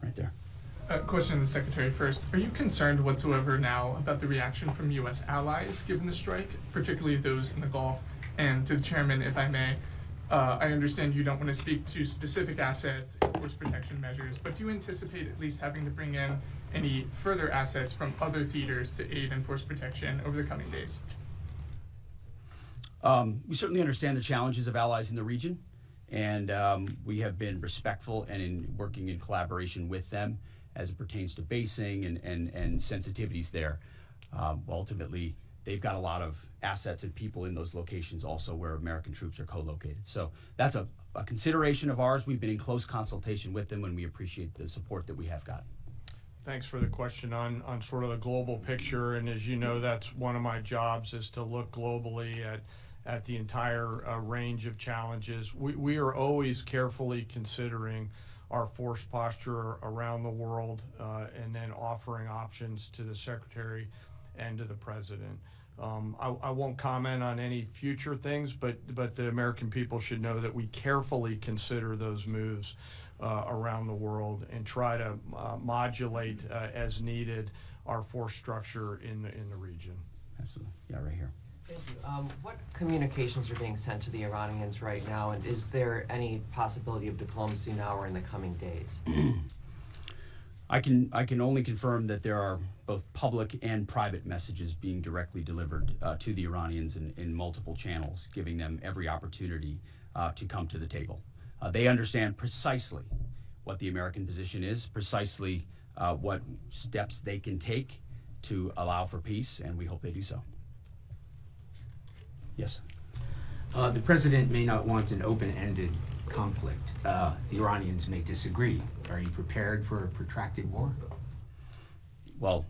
right there. Question to the Secretary first. Are you concerned whatsoever now about the reaction from U.S. allies given the strike, particularly those in the Gulf? And to the Chairman, if I may, I understand you don't want to speak to specific assets and force protection measures, but do you anticipate at least having to bring in any further assets from other theaters to aid in force protection over the coming days? We certainly understand the challenges of allies in the region, and we have been respectful and in working in collaboration with them as it pertains to basing and sensitivities there. Ultimately, they've got a lot of assets and people in those locations also where American troops are co-located. So that's a consideration of ours. We've been in close consultation with them, and we appreciate the support that we have gotten. Thanks for the question on sort of the global picture. And as you know, that's one of my jobs, is to look globally at the entire range of challenges. We are always carefully considering our force posture around the world, and then offering options to the Secretary and to the President. I won't comment on any future things, but the American people should know that we carefully consider those moves around the world and try to modulate as needed our force structure in the region. Absolutely. Yeah, right here. Thank you. What communications are being sent to the Iranians right now, and is there any possibility of diplomacy now or in the coming days? I can only confirm that there are both public and private messages being directly delivered to the Iranians in multiple channels, giving them every opportunity to come to the table. They understand precisely what the American position is, precisely what steps they can take to allow for peace, and we hope they do so. Yes. The president may not want an open-ended conflict. The Iranians may disagree. Are you prepared for a protracted war? Well,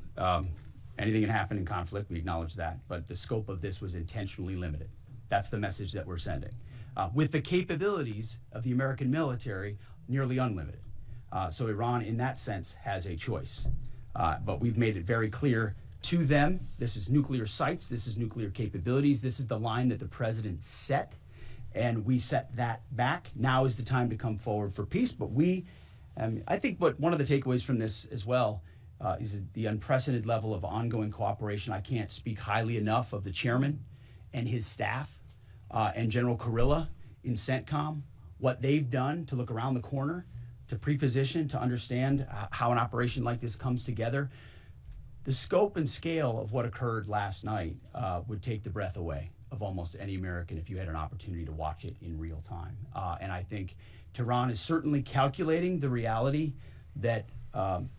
anything can happen in conflict, we acknowledge that, but the scope of this was intentionally limited. That's the message that we're sending. With the capabilities of the American military, nearly unlimited. So Iran, in that sense, has a choice. But we've made it very clear to them, this is nuclear sites, this is nuclear capabilities, this is the line that the president set, and we set that back. Now is the time to come forward for peace, but I think one of the takeaways from this as well is the unprecedented level of ongoing cooperation. I can't speak highly enough of the chairman and his staff and General Kurilla in CENTCOM, what they've done to look around the corner, to pre-position, to understand how an operation like this comes together. The scope and scale of what occurred last night would take the breath away of almost any American if you had an opportunity to watch it in real time. And I think Tehran is certainly calculating the reality that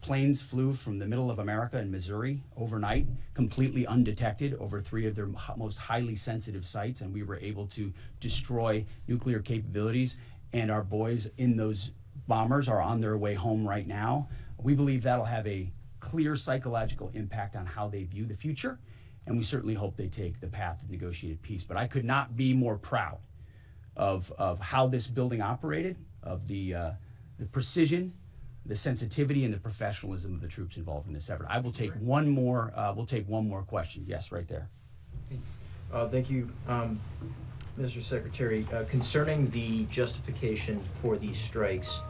planes flew from the middle of America and Missouri overnight, completely undetected over 3 of their most highly sensitive sites, and we were able to destroy nuclear capabilities, and our boys in those bombers are on their way home right now. We believe that'll have a clear psychological impact on how they view the future, and we certainly hope they take the path of negotiated peace. But I could not be more proud of how this building operated, of the precision, the sensitivity, and the professionalism of the troops involved in this effort. I will take one more. We'll take one more question. Yes, right there. Thank you, Mr. Secretary. Concerning the justification for these strikes,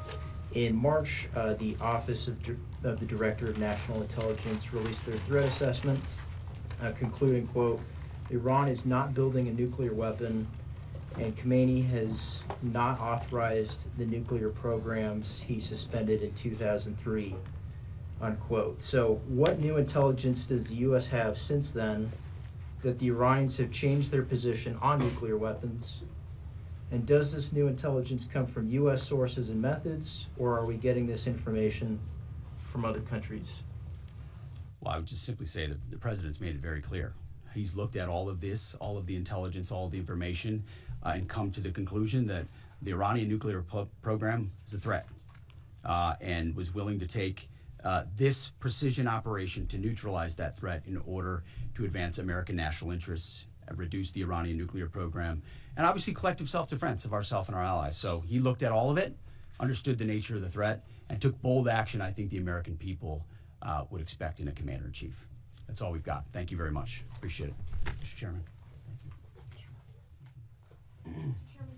in March, the Office of the Director of National Intelligence released their threat assessment, concluding, quote, Iran is not building a nuclear weapon, and Caine has not authorized the nuclear programs he suspended in 2003, unquote. So what new intelligence does the U.S. have since then that the Iranians have changed their position on nuclear weapons? And does this new intelligence come from U.S. sources and methods, or are we getting this information from other countries? Well, I would just simply say that the president's made it very clear. He's looked at all of this, all of the intelligence, all of the information, and come to the conclusion that the Iranian nuclear program is a threat, and was willing to take this precision operation to neutralize that threat in order to advance American national interests, reduce the Iranian nuclear program, and obviously collective self-defense of ourselves and our allies. So he looked at all of it, understood the nature of the threat, and took bold action I think the American people would expect in a commander-in-chief. That's all we've got. Thank you very much. Appreciate it. Mr. Chairman. Thank you. Mr. Chairman,